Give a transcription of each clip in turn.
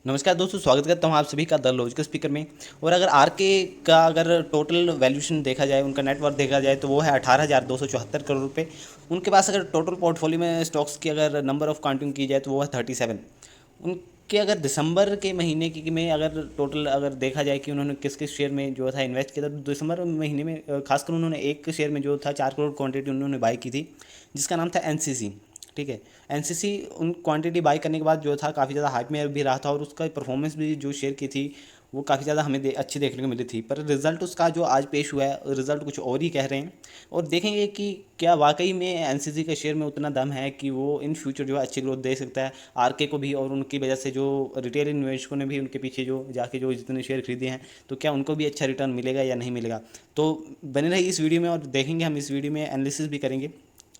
नमस्कार दोस्तों, स्वागत करता हूँ आप सभी का द लॉजिकल स्पीकर में। और अगर आर के का अगर टोटल वैल्यूशन देखा जाए, उनका नेटवर्थ देखा जाए तो वो है 18,274 करोड़ रुपए। उनके पास अगर टोटल पोर्टफोलियो में स्टॉक्स की अगर नंबर ऑफ काउंटिंग की जाए तो वो है 37। उनके अगर दिसंबर के महीने की में अगर टोटल अगर देखा जाए कि उन्होंने किस किस शेयर में जो था इन्वेस्ट किया, तो दिसंबर महीने में खासकर उन्होंने एक शेयर में जो था 4 करोड़ क्वांटिटी उन्होंने बाई की थी, जिसका नाम था एनसीसी। ठीक है। एनसीसी उन क्वांटिटी बाई करने के बाद जो था काफ़ी ज़्यादा हाइप में भी रहा था, और उसका परफॉर्मेंस भी जो शेयर की थी वो काफ़ी ज़्यादा हमें अच्छी देखने को मिली थी। पर रिजल्ट उसका जो आज पेश हुआ है, रिजल्ट कुछ और ही कह रहे हैं। और देखेंगे कि क्या वाकई में एनसीसी के शेयर में उतना दम है कि वो इन फ्यूचर जो है अच्छी ग्रोथ दे सकता है आरके को भी, और उनकी वजह से जो रिटेल इन्वेस्टरों ने भी उनके पीछे जो जाके जो जितने शेयर खरीदे हैं, तो क्या उनको भी अच्छा रिटर्न मिलेगा या नहीं मिलेगा। तो बने रहिए इस वीडियो में, और देखेंगे हम इस वीडियो में एनालिसिस भी करेंगे।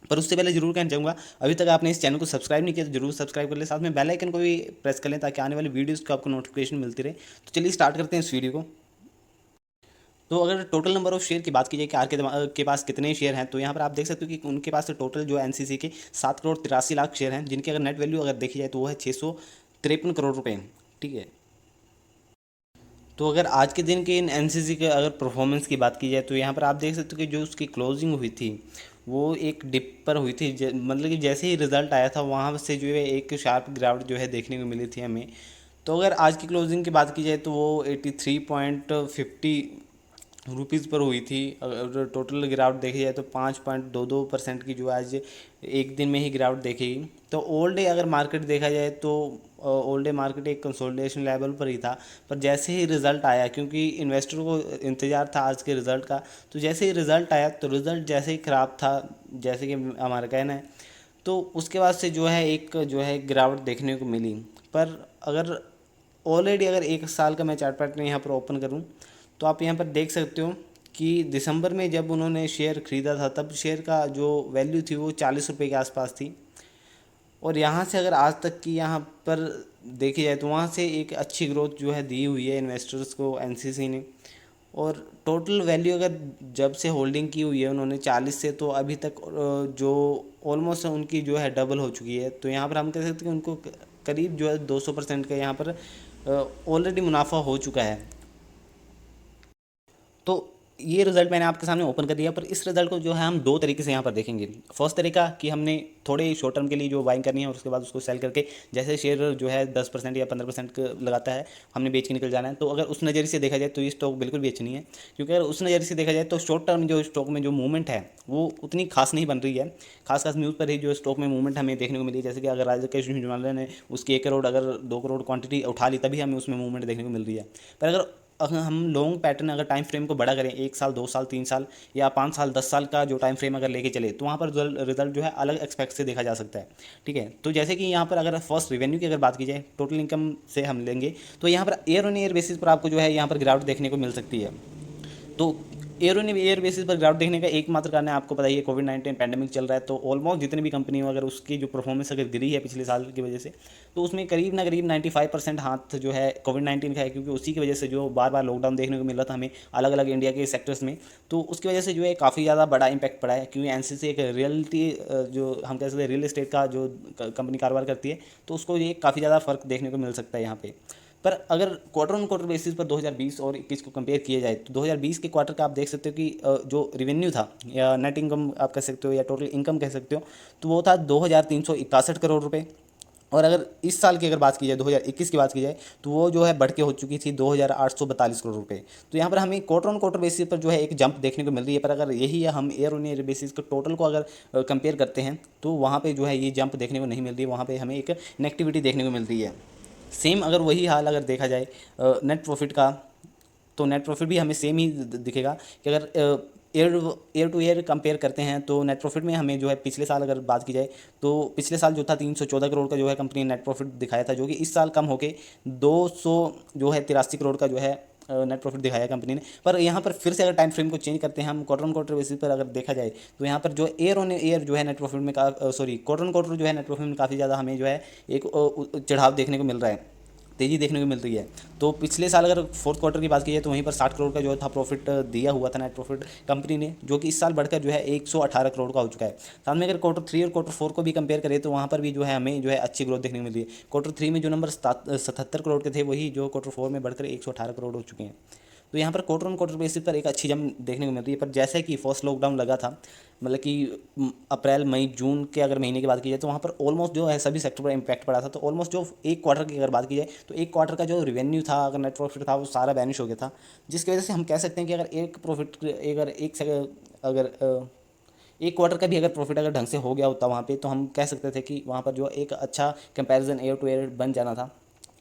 पर उससे पहले जरूर कहना चाहूँगा, अभी तक आपने इस चैनल को सब्सक्राइब नहीं किया तो जरूर सब्सक्राइब कर ले, साथ में बेल आइकन को भी प्रेस कर लें ताकि आने वाली वीडियोस को आपको नोटिफिकेशन मिलती रहे। तो चलिए स्टार्ट करते हैं इस वीडियो को। तो अगर टोटल नंबर ऑफ शेयर की बात की जाए कि आर के पास कितने शेयर हैं, तो यहाँ पर आप देख सकते हो कि उनके पास टोटल जो एनसीसी के 7,83,00,000 शेयर हैं, जिनकी अगर नेट वैल्यू अगर देखी जाए तो वो है 653 करोड़ रुपये। ठीक है। तो अगर आज के दिन के इन एनसीसी के अगर परफॉर्मेंस की बात की जाए तो यहाँ पर आप देख सकते हो कि जो उसकी क्लोजिंग हुई थी वो एक डिप पर हुई थी। मतलब कि जैसे ही रिज़ल्ट आया था वहाँ से जो है एक शार्प गिरावट जो है देखने को मिली थी हमें। तो अगर आज की क्लोजिंग की बात की जाए तो वो 83.50 रुपीज़ पर हुई थी। अगर टोटल गिरावट देखी जाए तो 5.22% की जो आज एक दिन में ही गिरावट देखी गई। तो ओल्ड डे अगर मार्केट देखा जाए तो ओल्ड डे मार्केट एक कंसोलिडेशन लेवल पर ही था। पर जैसे ही रिज़ल्ट आया, क्योंकि इन्वेस्टरों को इंतज़ार था आज के रिज़ल्ट का, तो जैसे ही रिज़ल्ट आया तो रिज़ल्ट जैसे ही ख़राब था, जैसे कि हमारा कहना है, तो उसके बाद से जो है एक जो है गिरावट देखने को मिली। पर अगर ऑलरेडी अगर एक साल का मैं चार्ट पैटर्न यहाँ पर ओपन करूँ तो आप यहाँ पर देख सकते हो कि दिसंबर में जब उन्होंने शेयर ख़रीदा था तब शेयर का जो वैल्यू थी वो 40 रुपये के आसपास थी। और यहाँ से अगर आज तक की यहाँ पर देखी जाए तो वहाँ से एक अच्छी ग्रोथ जो है दी हुई है इन्वेस्टर्स को एनसीसी ने। और टोटल वैल्यू अगर जब से होल्डिंग की हुई है उन्होंने 40 से, तो अभी तक जो ऑलमोस्ट उनकी जो है डबल हो चुकी है। तो यहाँ पर हम कह सकते हैं कि उनको करीब जो है 200% का यहाँ पर ऑलरेडी मुनाफा हो चुका है। तो ये रिज़ल्ट मैंने आपके सामने ओपन कर दिया। पर इस रिज़ल्ट को जो है हम दो तरीके से यहाँ पर देखेंगे। फर्स्ट तरीका कि हमने थोड़े शॉर्ट टर्म के लिए जो बाइंग करनी है और उसके बाद उसको सेल करके, जैसे शेयर जो है 10% या 15% लगाता है, हमने बेच के निकल जाना है। तो अगर उस नज़रिए से देखा जाए तो ये स्टॉक बिल्कुल भी अच्छी नहीं है, क्योंकि अगर उस नज़रिए से देखा जाए तो शॉर्ट टर्म जो स्टॉक में जो मूवमेंट है वो उतनी खास नहीं बन रही है। खास खास न्यूज़ पर ही जो स्टॉक में मूवमेंट हमें देखने को मिली है, जैसे कि अगर राजकेश झुनझुनवाला ने उसकी 1 करोड़ अगर 2 करोड़ क्वांटिटी उठा ली तभी हमें उसमें मूवमेंट देखने को मिल रही है। पर अगर हम लॉन्ग पैटर्न अगर टाइम फ्रेम को बड़ा करें, 1 साल 2 साल 3 साल या 5 साल 10 साल का जो टाइम फ्रेम अगर लेके चले, तो वहाँ पर रिजल्ट जो है अलग एक्सपेक्ट से देखा जा सकता है। ठीक है। तो जैसे कि यहाँ पर अगर फर्स्ट रिवेन्यू की अगर बात की जाए, टोटल इनकम से हम लेंगे, तो यहाँ per year on year basis पर आपको जो है यहाँ पर गिरावट देखने को मिल सकती है। तो ईयर ऑन ईयर बेसिस पर ग्राफ देखने का एकमात्र कारण है, आपको पता ही है, कोविड-19 पैंडेमिक चल रहा है। तो ऑलमोस्ट जितनी भी कंपनी हो अगर उसकी जो परफॉर्मेंस अगर गिरी है पिछले साल की वजह से, तो उसमें करीब ना करीब 95% हाथ जो है कोविड-19 का है, क्योंकि उसी की वजह से जो बार बार लॉकडाउन देखने को मिल रहा था हमें अलग अलग इंडिया के सेक्टर्स में, तो उसकी वजह से जो है काफ़ी ज़्यादा बड़ा इंपैक्ट पड़ा है। क्योंकि एनसीसी एक रियलिटी जो हम कह सकते हैं रियल एस्टेट का जो कंपनी कारोबार करती है, तो उसको ये काफ़ी ज़्यादा फर्क देखने को मिल सकता है यहाँ पे। पर अगर क्वार्टर ऑन क्वार्टर बेसिस पर 2020 और 21 को कंपेयर किया जाए तो 2020 के क्वार्टर का आप देख सकते हो कि जो रेवेन्यू था या नेट इनकम आप कह सकते हो या टोटल इनकम कह सकते हो, तो वो था 2,361 करोड़ रुपए। और अगर इस साल की अगर बात की जाए 2021 की बात की जाए, तो वो जो है बढ़ के हो चुकी थी 2,842 करोड़ रुपए। तो यहाँ पर हमें क्वार्टर ऑन क्वार्टर बेसिस पर जो है एक जंप देखने को मिल रही है। पर अगर यही है हम ईयर ऑन ईयर बेसिस के टोटल को अगर कंपेयर करते हैं, तो वहाँ पे जो है ये जंप देखने को नहीं मिल रही है, वहाँ पे हमें एक नेगेटिविटी देखने को मिल रही है। सेम अगर वही हाल अगर देखा जाए नेट प्रॉफिट का, तो नेट प्रॉफिट भी हमें सेम ही दिखेगा कि अगर year year two year compare करते हैं तो नेट प्रॉफिट में हमें जो है पिछले साल अगर बात की जाए तो पिछले साल जो था 314 करोड़ का जो है कंपनी ने नेट प्रॉफिट दिखाया था, जो कि इस साल कम होके 200 जो है 83 करोड़ का जो है नेट प्रॉफिट दिखाया कंपनी ने। पर यहाँ पर फिर से अगर टाइम फ्रेम को चेंज करते हैं हम क्वार्टर ऑन क्वार्टर बेसिस पर अगर देखा जाए, तो यहाँ पर जो ईयर ऑन ईयर जो है नेट प्रॉफिट में सॉरी क्वार्टर ऑन क्वार्टर जो है नेट प्रॉफिट में काफ़ी ज़्यादा हमें जो है एक चढ़ाव देखने को मिल रहा है। तेज़ी देखने को मिल रही है। तो पिछले साल अगर फोर्थ क्वार्टर की बात की जाए तो वहीं पर 60 करोड़ का जो था प्रॉफिट दिया हुआ था नेट प्रॉफिट कंपनी ने, जो कि इस साल बढ़कर जो है 118 करोड़ का हो चुका है। साथ में अगर क्वार्टर 3 और क्वार्टर 4 को भी कंपेयर करें तो वहाँ पर भी जो है हमें जो है अच्छी ग्रोथ देखने को मिल रही है। क्वार्टर 3 में जो नंबर 77 करोड़ के थे वही जो क्वार्टर 4 में बढ़कर 118 करोड़ हो चुके हैं। तो यहाँ पर क्वार्टर ऑन क्वार्टर बेसिस पर एक अच्छी जंप देखने को मिल रही है। पर जैसे कि फर्स्ट लॉकडाउन लगा था, मतलब कि अप्रैल मई जून के अगर महीने की बात की जाए तो वहाँ पर ऑलमोस्ट जो है सभी सेक्टर पर इम्पैक्ट पड़ा था। तो ऑलमोस्ट जो एक क्वार्टर की अगर बात की जाए तो एक क्वार्टर का जो रेवेन्यू था, अगर नेट प्रॉफिट था, वो सारा वैनिश हो गया था। जिसकी वजह से हम कह सकते हैं कि अगर एक प्रॉफिट अगर एक से अगर एक क्वार्टर का भी अगर प्रॉफिट अगर ढंग से हो गया होता वहाँ पे, तो हम कह सकते थे कि वहाँ पर जो एक अच्छा कंपैरिजन एयर टू एयर बन जाना था।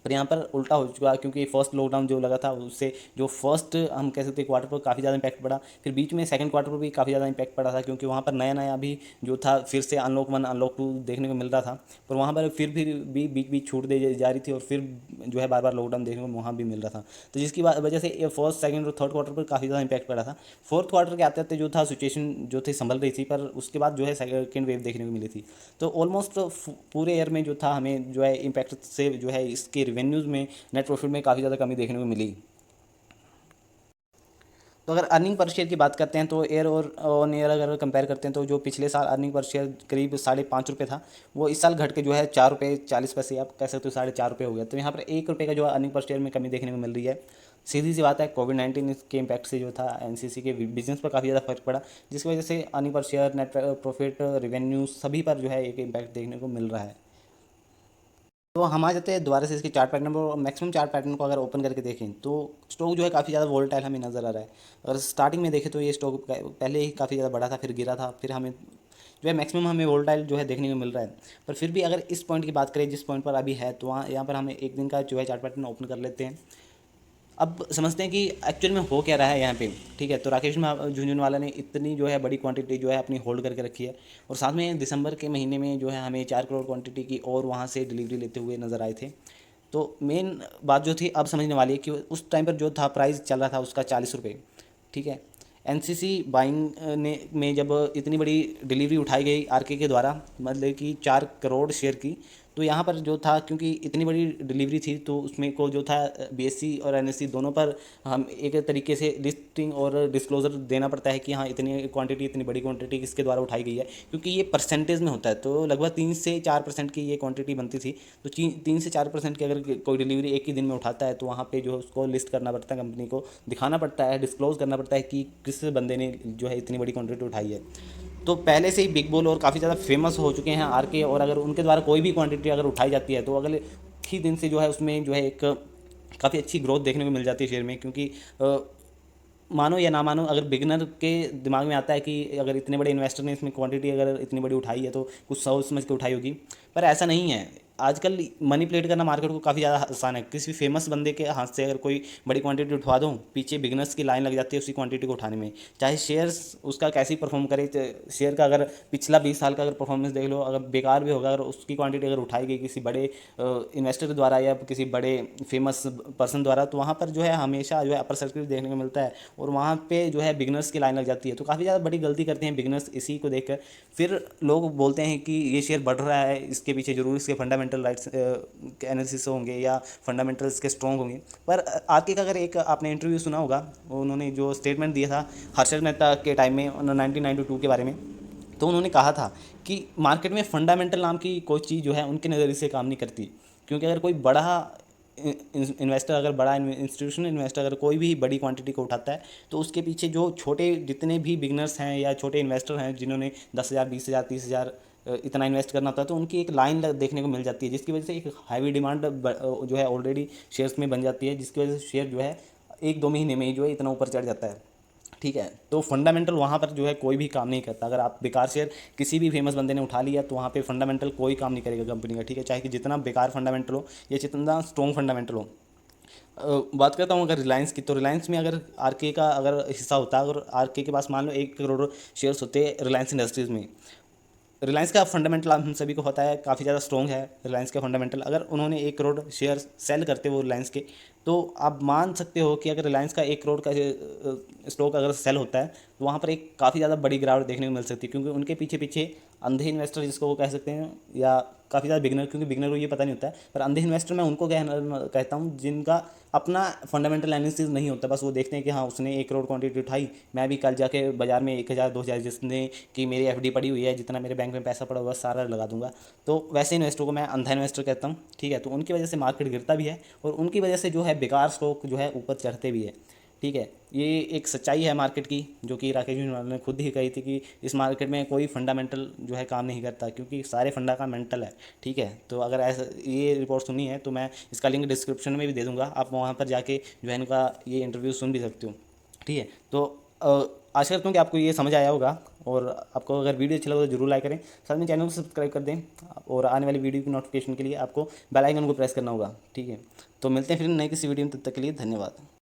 पर यहाँ पर उल्टा हो चुका, क्योंकि फर्स्ट लॉकडाउन जो लगा था उससे जो फर्स्ट हम कह सकते हैं क्वार्टर पर काफ़ी ज़्यादा इम्पैक्ट पड़ा। फिर बीच में सेकंड क्वार्टर पर भी काफ़ी ज़्यादा इम्पैक्ट पड़ा था, क्योंकि वहाँ पर नया नया अभी जो था फिर से अनलॉक 1 अनलॉक 2 देखने को मिल रहा था। पर वहाँ पर फिर भी बीच बीच छूट दे जा रही थी और फिर जो है बार बार लॉकडाउन देखने को वहाँ भी मिल रहा था। तो जिसकी वजह से ये फर्स्ट सेकंड और थर्ड क्वार्टर पर काफ़ी ज़्यादा इम्पैक्ट पड़ा था। फोर्थ क्वार्टर के आते आते जो था सिचुएशन जो थी संभल रही थी, पर उसके बाद जो है सेकंड वेव देखने को मिली थी। तो ऑलमोस्ट पूरे ईयर में जो था हमें जो है इम्पैक्ट से जो है इसके रिवेन्यूज़ में, नेट प्रॉफिट में काफ़ी ज़्यादा कमी देखने को मिली। तो अगर अर्निंग पर शेयर की बात करते हैं तो ईयर और ऑन ईयर अगर कंपेयर करते हैं तो जो पिछले साल अर्निंग पर शेयर करीब ₹5.5 था, वो इस साल घट के जो है ₹4.40 आप कह सकते हो ₹4.5 हो गया। तो यहाँ पर ₹1 का जो अर्निंग पर शेयर में कमी देखने को मिल रही है। सीधी सी बात है, कोविड-19 के इम्पैक्ट से जो था एनसीसी के बिजनेस पर काफ़ी ज़्यादा फर्क पड़ा, जिसकी वजह से earning per share, net profit, revenue सभी पर जो है एक इम्पैक्ट देखने को मिल रहा है। तो हम आ जाते हैं दोबारा से इसके चार्ट पैटर्न पर, और मैक्सिमम चार्ट पैटर्न को अगर ओपन करके देखें तो स्टॉक जो है काफ़ी ज़्यादा वोलेटाइल हमें नज़र आ रहा है। अगर स्टार्टिंग में देखें तो ये स्टॉक पहले ही काफ़ी ज़्यादा बढ़ा था, फिर गिरा था, फिर हमें जो है मैक्सिमम हमें वोलेटाइल जो है देखने को मिल रहा है। पर फिर भी अगर इस पॉइंट की बात करें जिस पॉइंट पर अभी है, तो वहाँ यहाँ पर हमें एक दिन का जो है चार्ट पैटर्न ओपन कर लेते हैं। अब समझते हैं कि एक्चुअल में हो क्या रहा है यहाँ पे। ठीक है, तो राकेश झुनझुनवाला ने इतनी जो है बड़ी क्वांटिटी जो है अपनी होल्ड करके रखी है, और साथ में दिसंबर के महीने में जो है हमें 4 करोड़ क्वांटिटी की और वहाँ से डिलीवरी लेते हुए नज़र आए थे। तो मेन बात जो थी अब समझने वाली है कि उस टाइम पर जो था प्राइस चल रहा था उसका 40 रुपये। ठीक है, एनसीसी बाइंग ने में जब इतनी बड़ी डिलीवरी उठाई गई आरके के द्वारा, मतलब कि 4 करोड़ शेयर की, तो यहाँ पर जो था क्योंकि इतनी बड़ी डिलीवरी थी तो उसमें को जो था बीएससी और एनएससी दोनों पर हम एक तरीके से लिस्टिंग और डिस्क्लोजर देना पड़ता है कि हाँ इतनी क्वांटिटी, इतनी बड़ी क्वांटिटी किसके द्वारा उठाई गई है, क्योंकि ये परसेंटेज में होता है। तो लगभग 3 से 4% की ये क्वांटिटी बनती थी। तो 3 से 4% की अगर कोई डिलीवरी एक ही दिन में उठाता है तो वहाँ पे जो है उसको लिस्ट करना पड़ता है, कंपनी को दिखाना पड़ता है, डिस्क्लोज करना पड़ता है कि किस बंदे ने जो है इतनी बड़ी क्वांटिटी उठाई है। तो पहले से ही बिग बुल और काफ़ी ज़्यादा फेमस हो चुके हैं आरके, और अगर उनके द्वारा कोई भी क्वांटिटी अगर उठाई जाती है तो अगले ही दिन से जो है उसमें जो है एक काफ़ी अच्छी ग्रोथ देखने को मिल जाती है शेयर में। क्योंकि मानो या ना मानो, अगर बिगनर के दिमाग में आता है कि अगर इतने बड़े इन्वेस्टर ने इसमें क्वांटिटी अगर इतनी बड़ी उठाई है तो कुछ सोच समझ के उठाई होगी। पर ऐसा नहीं है। आजकल मनीपुलेट करना मार्केट को काफ़ी ज़्यादा आसान है। किसी भी फेमस बंदे के हाथ से अगर कोई बड़ी क्वांटिटी उठवा दो, पीछे बिगनर्स की लाइन लग जाती है उसी क्वांटिटी को उठाने में। चाहे शेयर्स उसका कैसे परफॉर्म करे, शेयर का अगर पिछला 20 साल का अगर परफॉर्मेंस देख लो, अगर बेकार भी होगा, अगर उसकी क्वांटिटी अगर उठाई गई किसी बड़े इन्वेस्टर द्वारा या किसी बड़े फेमस पर्सन द्वारा, तो वहाँ पर जो है हमेशा जो है अपर सर्किट देखने को मिलता है, और वहाँ पे जो है बिगनर्स की लाइन लग जाती है। तो काफ़ी ज़्यादा बड़ी गलती करते हैं बिगनर्स इसी को देखकर। फिर लोग बोलते हैं कि ये शेयर बढ़ रहा है, इसके पीछे जरूर इसके फंडामेंटल राइट्स एनालिसिस होंगे या फंडामेंटल्स के स्ट्रॉन्ग होंगे। पर आरके का अगर एक आपने इंटरव्यू सुना होगा, उन्होंने जो स्टेटमेंट दिया था हर्षद मेहता के टाइम में 1992 के बारे में, तो उन्होंने कहा था कि मार्केट में फंडामेंटल नाम की कोई चीज़ जो है उनके नज़रिए से काम नहीं करती। क्योंकि अगर कोई बड़ा इन्वेस्टर, अगर बड़ा इंस्टीट्यूशनल इन्वेस्टर अगर कोई भी बड़ी क्वांटिटी को उठाता है, तो उसके पीछे जो छोटे जितने भी बिगनर्स हैं या छोटे इन्वेस्टर हैं जिन्होंने 10,000, 20,000, 30,000 इतना इन्वेस्ट करना होता है, तो उनकी एक लाइन देखने को मिल जाती है, जिसकी वजह से एक हैवी डिमांड जो है ऑलरेडी शेयर्स में बन जाती है, जिसकी वजह से शेयर जो है 1-2 महीने में ही जो है इतना ऊपर चढ़ जाता है। ठीक है, तो फंडामेंटल वहाँ पर जो है कोई भी काम नहीं करता। अगर आप बेकार शेयर किसी भी फेमस बंदे ने उठा लिया तो वहाँ पे फंडामेंटल कोई काम नहीं करेगा कंपनी का। ठीक है, चाहे कि जितना बेकार फंडामेंटल हो या जितना स्ट्रॉन्ग फंडामेंटल हो। बात करता हूँ अगर रिलायंस की, तो रिलायंस में अगर आरके का अगर हिस्सा होता, अगर आरके के पास मान लो 1 करोड़ शेयर्स होते रिलायंस इंडस्ट्रीज़ में, रिलायंस का फंडामेंटल हम सभी को पता है काफ़ी ज़्यादा स्ट्रॉन्ग है रिलायंस का फंडामेंटल। अगर उन्होंने 1 करोड़ शेयर सेल करते वो रिलायंस के, तो आप मान सकते हो कि अगर रिलायंस का 1 करोड़ का स्टॉक अगर सेल होता है तो वहाँ पर एक काफ़ी ज़्यादा बड़ी गिरावट देखने को मिल सकती है, क्योंकि उनके पीछे पीछे अंधे इन्वेस्टर जिसको वो कह सकते हैं, या काफ़ी ज़्यादा बिगनर, क्योंकि बिगनर को ये पता नहीं होता है, पर अंधे इन्वेस्टर मैं उनको कहता हूँ जिनका अपना फंडामेंटल एनालिसिस नहीं होता। बस वो देखते हैं कि हाँ उसने 1 करोड़ क्वांटिटी उठाई, मैं भी कल जाके बाजार में 1,000 2,000 जिसने कि मेरी एफडी पड़ी हुई है, जितना मेरे बैंक में पैसा पड़ा हुआ है सारा लगा दूंगा। तो वैसे इन्वेस्टर को मैं अंधा इन्वेस्टर कहता हूँ, ठीक है। तो उनकी वजह से मार्केट गिरता भी है, और उनकी वजह से जो है बेकार स्टॉक जो है ऊपर चढ़ते भी है, ठीक है। ये एक सच्चाई है मार्केट की, जो कि राकेश जूनवाल ने खुद ही कही थी कि इस मार्केट में कोई फंडामेंटल जो है काम नहीं करता, क्योंकि सारे फंडा का मेंटल है, ठीक है। तो अगर ऐसा ये रिपोर्ट सुनी है तो मैं इसका लिंक डिस्क्रिप्शन में भी दे दूंगा, आप वहाँ पर जाके जो है इनका ये इंटरव्यू सुन भी सकते हो, ठीक है। तो आशा करता हूँ कि आपको ये समझ आया होगा, और आपको अगर वीडियो अच्छा लगा तो जरूर लाइक करें, साथ में चैनल को सब्सक्राइब कर दें, और आने वाली वीडियो की नोटिफिकेशन के लिए आपको बेल आइकन को प्रेस करना होगा, ठीक है। तो मिलते हैं फिर नई किसी वीडियो में, तब तक के लिए धन्यवाद।